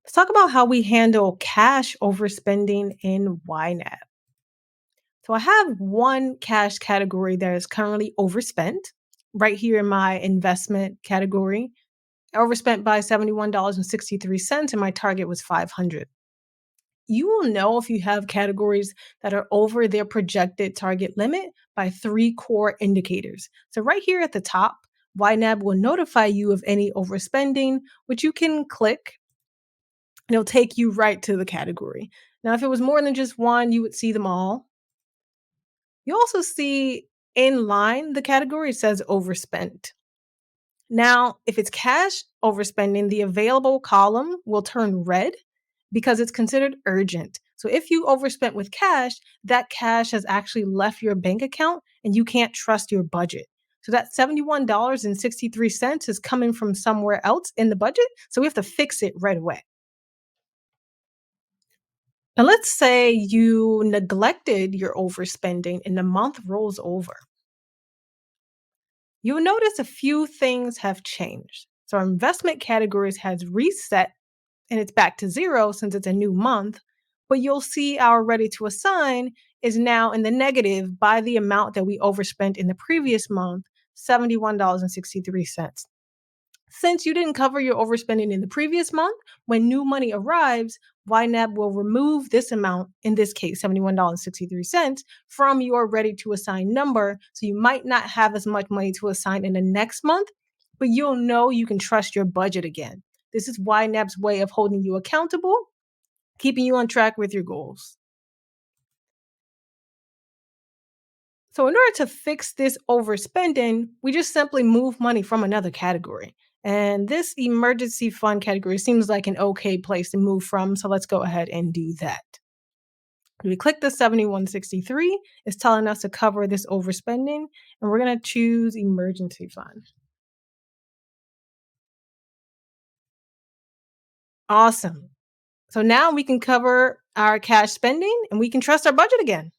Let's talk about how we handle cash overspending in YNAB. So I have one cash category that is currently overspent right here in my investment category. I overspent by $71.63 and my target was 500. You will know if you have categories that are over their projected target limit by three core indicators. So right here at the top, YNAB will notify you of any overspending, which you can click and it'll take you right to the category. Now, if it was more than just one, you would see them all. You also see in line the category, it says overspent. Now, if it's cash overspending, the available column will turn red because it's considered urgent. So if you overspent with cash, that cash has actually left your bank account and you can't trust your budget. So that $71.63 is coming from somewhere else in the budget. So we have to fix it right away. Now, let's say you neglected your overspending and the month rolls over. You'll notice a few things have changed. So, our investment categories has reset and it's back to zero since it's a new month. But you'll see our ready to assign is now in the negative by the amount that we overspent in the previous month, $71.63. Since you didn't cover your overspending in the previous month, when new money arrives, YNAB will remove this amount, in this case, $71.63, from your ready to assign number. So you might not have as much money to assign in the next month, but you'll know you can trust your budget again. This is YNAB's way of holding you accountable, keeping you on track with your goals. So, in order to fix this overspending, we just simply move money from another category. And this emergency fund category seems like an okay place to move from. So, let's go ahead and do that. We click the 7163, it's telling us to cover this overspending, and we're going to choose emergency fund. Awesome. So now we can cover our cash spending and we can trust our budget again.